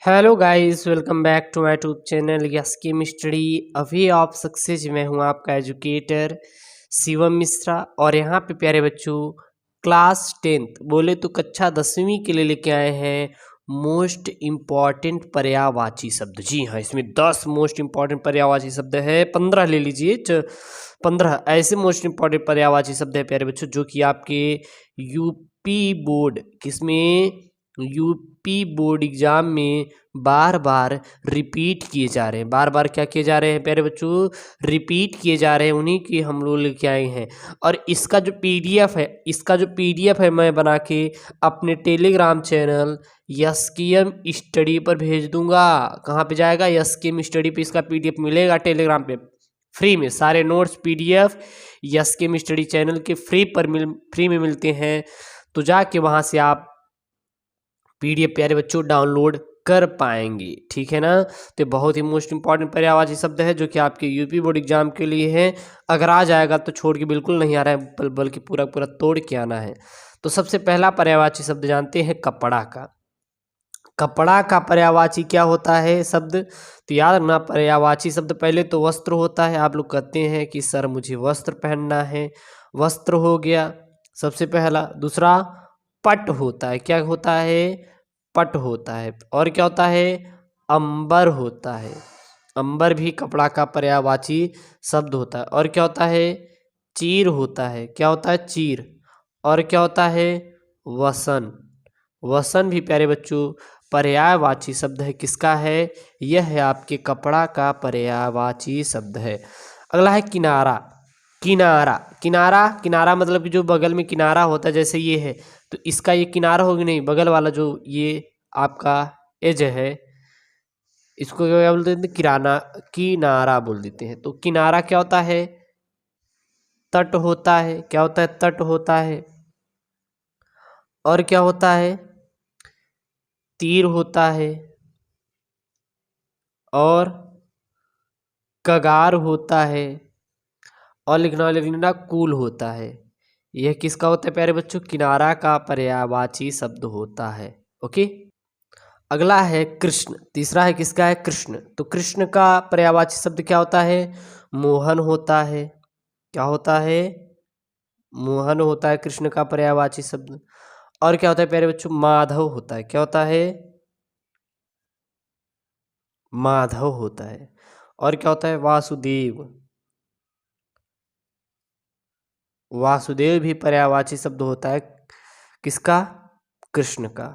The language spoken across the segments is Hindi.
Hello guys, welcome back to my YouTube channel yes chem study. अभी आप सक्सेस में हूँ आपका एजुकेटर शिवम मिश्रा। और यहाँ पे प्यारे बच्चों क्लास 10th बोले तो कक्षा 10वीं के लिए लेके आए हैं मोस्ट इम्पॉर्टेंट पर्यायवाची शब्द। जी हाँ, इसमें 10 मोस्ट इम्पॉर्टेंट पर्यायवाची शब्द है, 15 ले लीजिए, 15 ऐसे मोस्ट इम्पॉर्टेंट पर्यायवाची शब्द है प्यारे बच्चों जो कि आपके UP board UP board exam में बार बार रिपीट किए जा रहे हैं। बार बार क्या किए जा रहे हैं प्यारे बच्चों? रिपीट किए जा रहे हैं, उन्हीं की हम लोग लेके आए हैं। और इसका जो पीडीएफ है मैं बना के अपने टेलीग्राम चैनल यस स्टडी पर भेज दूंगा। कहाँ पे जाएगा? यस स्टडी पे इसका पीडीएफ मिलेगा टेलीग्राम पे फ्री में। सारे notes PDF yes study channel के फ्री में मिलते हैं। तो जाके वहाँ से आप पीडीएफ प्यारे बच्चों डाउनलोड कर पाएंगे, ठीक है ना। तो बहुत ही मोस्ट इंपॉर्टेंट पर्यायवाची शब्द है जो कि आपके यूपी बोर्ड एग्जाम के लिए है। अगर आ जाएगा तो छोड़ के बिल्कुल नहीं आ रहा है, बल्कि पूरा पूरा तोड़ के आना है। तो सबसे पहला पर्यायवाची शब्द जानते हैं कपड़ा का। कपड़ा का पर्यायवाची क्या होता है शब्द? तो याद रखना, पर्यायवाची शब्द पहले तो वस्त्र होता है। आप लोग कहते हैं कि सर मुझे वस्त्र पहनना है, वस्त्र हो गया सबसे पहला। दूसरा पट होता है। क्या होता है? पट होता है। और क्या होता है? अंबर होता है। अंबर भी कपड़ा का पर्यायवाची शब्द होता है। और क्या होता है? चीर होता है। क्या होता है? चीर। और क्या होता है? वसन। वसन भी प्यारे बच्चों पर्यायवाची शब्द है। किसका है? यह है आपके कपड़ा का पर्यायवाची शब्द है। अगला है किनारा। किनारा किनारा किनारा मतलब कि जो बगल में किनारा होता है, जैसे ये है तो इसका ये किनारा होगी नहीं, बगल वाला जो ये आपका एज है इसको क्या बोल देते हैं? किनारा बोल देते हैं। तो किनारा क्या होता है? तट होता है। क्या होता है? तट होता है। और क्या होता है? तीर होता है। और कगार होता है। और लिखना कूल होता है। यह किसका होता है प्यारे बच्चों? किनारा का पर्यायवाची शब्द होता है। ओके। अगला है कृष्ण। तीसरा है किसका है? कृष्ण। तो कृष्ण का पर्यायवाची शब्द क्या होता है? मोहन होता है। क्या होता है? मोहन होता है कृष्ण का पर्यायवाची शब्द। और क्या होता है प्यारे बच्चों? माधव होता है। क्या होता है? माधव होता है। और क्या होता है? वासुदेव। वासुदेव भी पर्यायवाची शब्द होता है। किसका? कृष्ण का।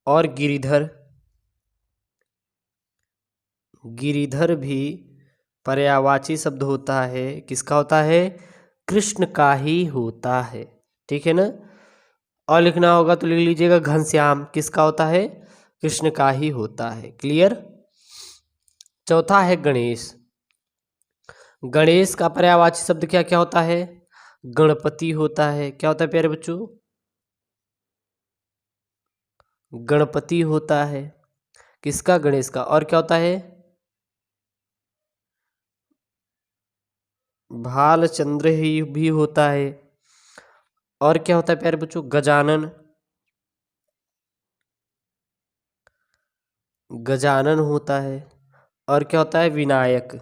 और गिरिधर। गिरिधर भी पर्यायवाची शब्द होता है। किसका होता है? कृष्ण का ही होता है, ठीक है ना। और लिखना होगा तो लिख लीजिएगा घनश्याम। किसका होता है? कृष्ण का ही होता है। क्लियर। चौथा है गणेश। गणेश का पर्यायवाची शब्द क्या क्या होता है? गणपति होता है। क्या होता है प्यारे बच्चों? गणपति होता है। किसका? गणेश का। और क्या होता है? भालचंद्र ही भी होता है। और क्या होता है प्यारे बच्चों? गजानन। गजानन होता है। और क्या होता है? विनायक।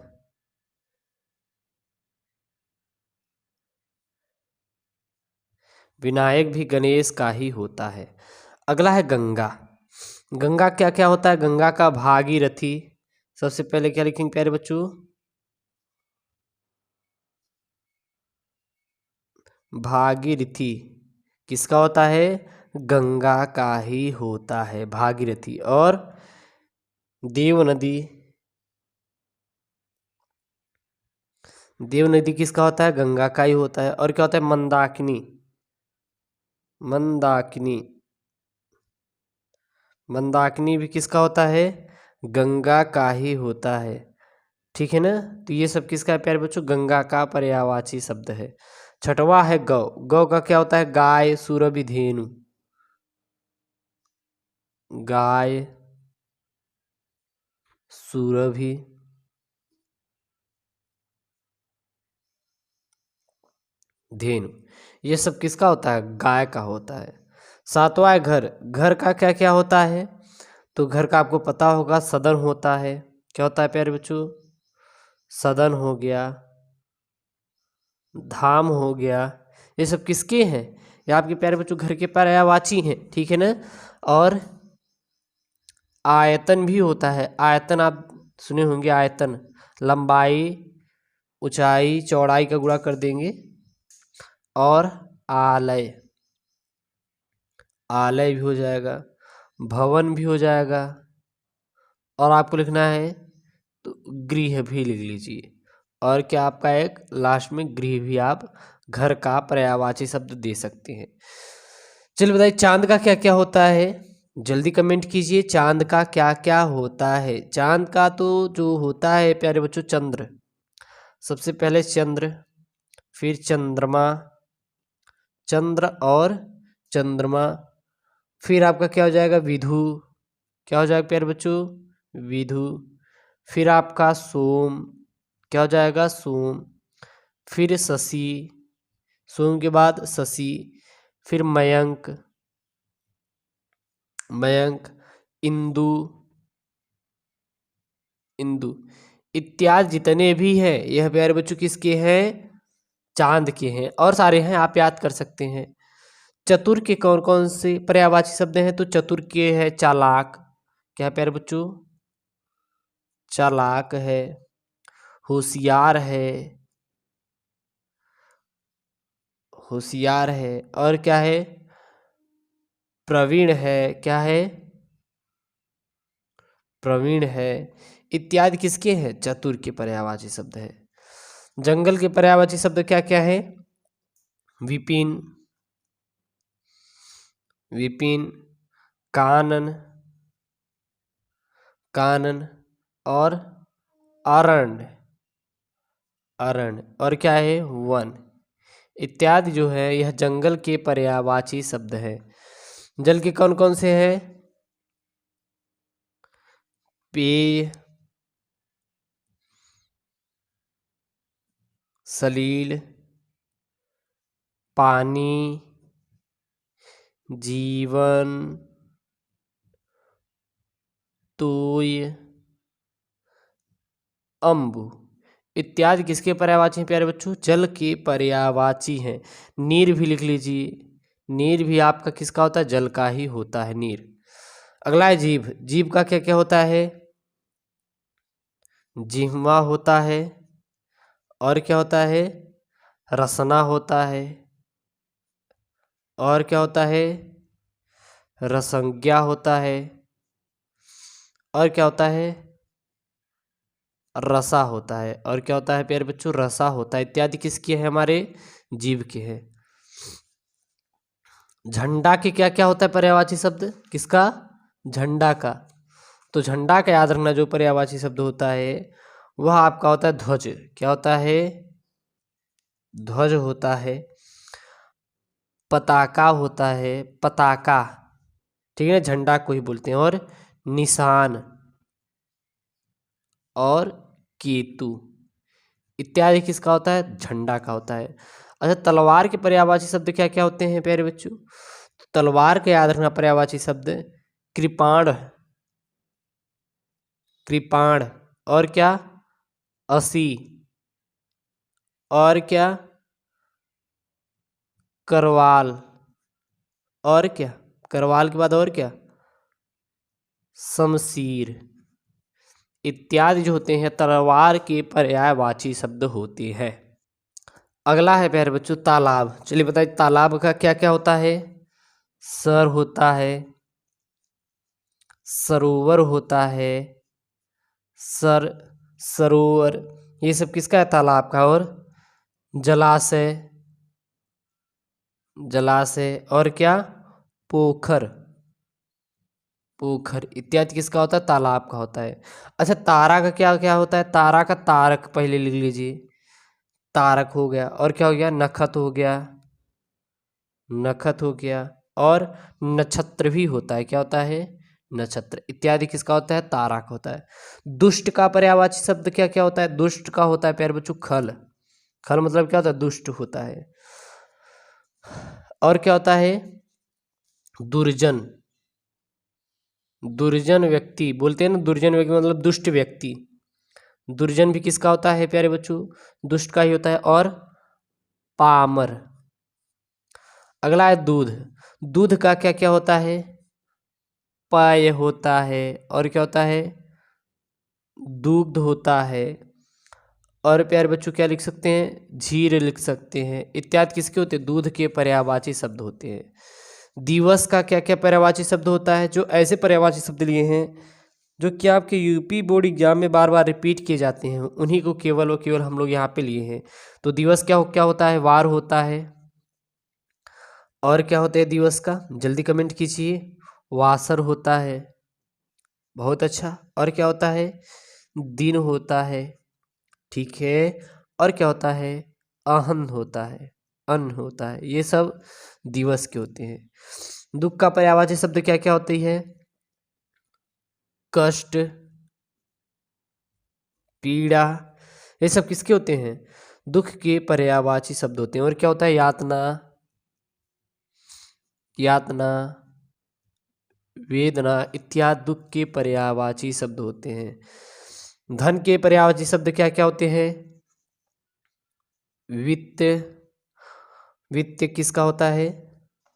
विनायक भी गणेश का ही होता है। अगला है गंगा। गंगा क्या क्या होता है? गंगा का भागीरथी। सबसे पहले क्या लिखेंगे प्यारे बच्चों? भागीरथी किसका होता है? गंगा का ही होता है भागीरथी। और देव नदी। देव नदी किसका होता है? गंगा का ही होता है। और क्या होता है? मंदाकिनी। मंदाकिनी। मंदाकिनी भी किसका होता है? गंगा का ही होता है, ठीक है ना। तो ये सब किसका है प्यारे बच्चों? गंगा का पर्यायवाची शब्द है। छठवां है गौ। गौ का क्या होता है? गाय, सुरभि, धेनु। गाय, सुरभि, धेनु। ये सब किसका होता है? गाय का होता है। सातवां है घर। घर का क्या क्या होता है? तो घर का आपको पता होगा सदन होता है। क्या होता है प्यारे बच्चों? सदन हो गया, धाम हो गया, ये सब किसके हैं? ये आपके प्यारे बच्चों घर के पर्यायवाची हैं, ठीक है ना। और आयतन भी होता है। आयतन आप सुने होंगे, आयतन लंबाई, ऊंचाई, चौड़ाई का गुणा कर देंगे। और आलय, आलय भी हो जाएगा, भवन भी हो जाएगा। और आपको लिखना है तो गृह भी लिख लीजिए। और क्या आपका एक लास्ट में गृह भी आप घर का पर्यायवाची शब्द दे सकते हैं। चलिए बताइए चांद का क्या क्या होता है? जल्दी कमेंट कीजिए, चांद का क्या क्या होता है? चांद का तो जो होता है प्यारे बच्चों, चंद्र, सबसे पहले चंद्र, फिर चंद्रमा, चंद्र और चंद्रमा, फिर आपका क्या हो जाएगा? विधु। क्या हो जाएगा प्यारे बच्चों? विधु। फिर आपका सोम, क्या हो जाएगा? सोम। फिर शशि, सोम के बाद शशि। फिर मयंक, मयंक, इंदु, इंदु, इत्यादि जितने भी हैं यह प्यारे बच्चों किसके हैं? चांद के हैं। और सारे हैं, आप याद कर सकते हैं। चतुर के कौन कौन से पर्यायवाची शब्द हैं? तो चतुर के है चालाक, क्या है प्यारे बच्चों? चालाक है, होशियार है, होशियार है। और क्या है? प्रवीण है, क्या है? प्रवीण है। इत्यादि किसके हैं? चतुर के पर्यायवाची शब्द है। जंगल के पर्यायवाची शब्द क्या क्या है? विपिन, विपिन, कानन, कानन, और अरण्य, अरण्य, और क्या है? वन। इत्यादि जो है यह जंगल के पर्यायवाची शब्द है। जल के कौन कौन से हैं? पेय, सलील, पानी, जीवन, तोय, अम्बु, इत्यादि किसके पर्यायवाची हैं प्यारे बच्चों? जल के पर्यायवाची हैं। नीर भी लिख लीजिए, नीर भी आपका किसका होता है? जल का ही होता है नीर। अगला है जीभ। जीभ का क्या क्या होता है? जिह्वा होता है, और क्या होता है? रसना होता है, और क्या होता है? रसंज्ञा होता है, और क्या होता है? रसा होता है। और क्या होता है प्यारे बच्चों? रसा होता है। इत्यादि किसके हैं? हमारे जीव के हैं। झंडा के क्या क्या होता है पर्यायवाची शब्द? किसका? झंडा का। तो झंडा का याद रखना, जो पर्यायवाची शब्द होता है वह आपका होता है ध्वज। क्या होता है? ध्वज होता है। पताका होता है, पताका, ठीक है, झंडा को ही बोलते हैं। और निशान, और केतु, इत्यादि किसका होता है? झंडा का होता है। अच्छा, तलवार के पर्यायवाची शब्द क्या क्या होते हैं प्यारे बच्चों? तो तलवार का याद रखना पर्यायवाची शब्द कृपाण, कृपाण, और क्या? असी, और क्या? करवाल, और क्या? करवाल के बाद और क्या? शमशीर, इत्यादि जो होते हैं तलवार के पर्यायवाची शब्द होते हैं। अगला है प्यारे बच्चों तालाब। चलिए बताइए तालाब का क्या क्या होता है? सर होता है, सरोवर होता है, सर, सरोवर, ये सब किसका है? तालाब का। और जलाशय, जलाशय, और क्या? पोखर, पोखर, इत्यादि किसका होता है? तालाब का होता है। अच्छा, तारा का क्या क्या होता है? तारा का तारक पहले लिख लीजिए, तारक हो गया। और क्या हो गया? नखत हो गया, नखत हो गया। और नक्षत्र भी होता है। क्या होता है? नक्षत्र, इत्यादि किसका होता है? तारा का होता है। दुष्ट का पर्यायवाची शब्द क्या क्या होता है? दुष्ट का होता है प्यारे बच्चों खल। खल मतलब क्या होता है? दुष्ट होता है। और क्या होता है? दुर्जन, दुर्जन व्यक्ति बोलते हैं ना, दुर्जन व्यक्ति मतलब दुष्ट व्यक्ति। दुर्जन भी किसका होता है प्यारे बच्चों? दुष्ट का ही होता है। और पामर। अगला है दूध। दूध का क्या क्या होता है? पेय होता है। और क्या होता है? दुग्ध होता है। और प्यारे बच्चों क्या लिख सकते हैं? झीर लिख सकते हैं। इत्यादि किसके होते हैं? दूध के पर्यायवाची शब्द होते हैं। दिवस का क्या क्या पर्यायवाची शब्द होता है? जो ऐसे पर्यायवाची शब्द लिए हैं जो कि आपके यूपी बोर्ड एग्जाम में बार बार रिपीट किए जाते हैं, उन्हीं को केवल और केवल हम लोग यहाँ पे लिए हैं। तो दिवस क्या क्या होता है? वार होता है। और क्या होता है दिवस का? जल्दी कमेंट कीजिए। वासर होता है। बहुत अच्छा। और क्या होता है? दिन होता है। ठीक है। और क्या होता है? अहन होता है। अन्न होता है। ये सब दिवस के होते हैं। दुख का पर्यायवाची शब्द क्या क्या होती है? कष्ट, पीड़ा, ये सब किसके होते हैं? दुख के पर्यायवाची शब्द होते हैं। और क्या होता है? यातना, यातना, वेदना इत्यादि दुख के पर्यायवाची शब्द होते हैं। धन के पर्यायवाची शब्द क्या क्या होते हैं? वित्त। वित्त किसका होता है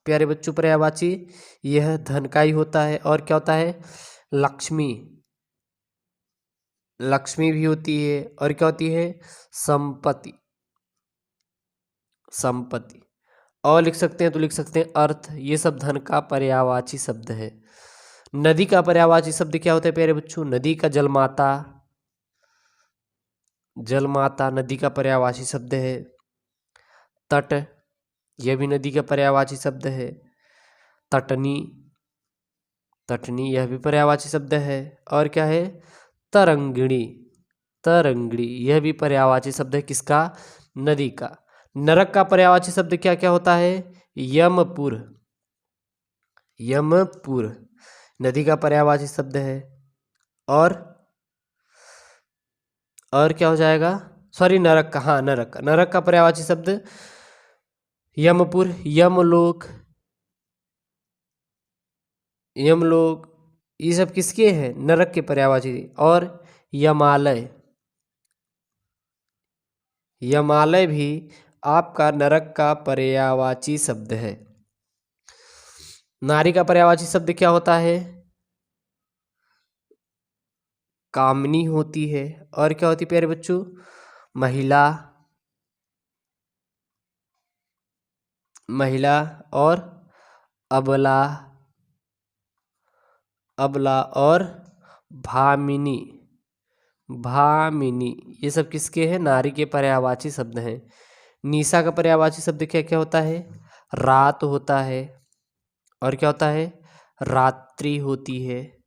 प्यारे बच्चों पर्यायवाची? यह धन का ही होता है। और क्या होता है? लक्ष्मी। लक्ष्मी भी होती है। और क्या होती है? संपत्ति। संपत्ति। और लिख सकते हैं तो लिख सकते हैं अर्थ। ये सब धन का पर्यायवाची शब्द है। नदी का पर्यायवाची शब्द क्या होता है प्यारे बच्चों? नदी का जलमाता। जलमाता नदी का पर्यायवाची शब्द है। तट, यह भी नदी का पर्यायवाची शब्द है। तटनी, तटनी यह भी पर्यायवाची शब्द है। और क्या है? तरंगिणी। तरंगिणी यह भी पर्यायवाची शब्द है। किसका? नदी का। नरक का पर्यायवाची शब्द क्या क्या होता है? यमपुर। यमपुर नदी का पर्यायवाची शब्द है। और क्या हो जाएगा? सॉरी, नरक का। हाँ, नरक का। नरक का पर्यायवाची शब्द यमपुर, यमलोक, यमलोक ये सब किसके हैं? नरक के पर्यायवाची। और यमालय, यमालय भी आपका नरक का पर्यायवाची शब्द है। नारी का पर्यायवाची शब्द क्या होता है? कामनी होती है। और क्या होती है प्यारे बच्चों? महिला। महिला। और अबला। अबला। और भामिनी। भामिनी ये सब किसके हैं? नारी के पर्यायवाची शब्द हैं। निशा का पर्यायवाची शब्द क्या क्या होता है? रात होता है। और क्या होता है? रात्रि होती है।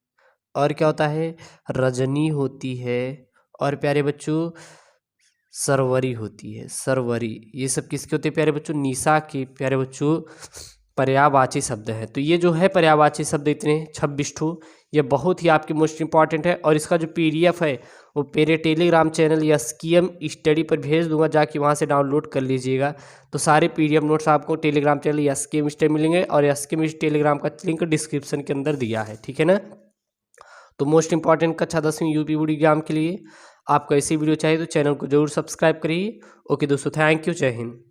और क्या होता है? रजनी होती है। और प्यारे बच्चों सरवरी होती है। सरवरी ये सब किसके होते हैं प्यारे बच्चों? निशा के प्यारे बच्चों पर्यायवाची शब्द है। तो ये जो है पर्यायवाची शब्द इतने 26 ठो, ये बहुत ही आपके मोस्ट इंपॉर्टेंट है। और इसका जो PDF है वो मेरे टेलीग्राम चैनल या SKM स्टडी पर भेज दूंगा, जाके वहाँ से डाउनलोड कर लीजिएगा। तो सारे PDF नोट्स आपको टेलीग्राम चैनल या SKM स्टडी मिलेंगे। और SKM टेलीग्राम का लिंक डिस्क्रिप्शन के अंदर दिया है। ठीक है ना? तो मोस्ट इंपॉर्टेंट कक्षा 10वीं यूपी बोर्ड एग्जाम के लिए आपको ऐसी वीडियो चाहिए तो चैनल को जरूर सब्सक्राइब करिए। ओके दोस्तों, थैंक यू, जय हिंद।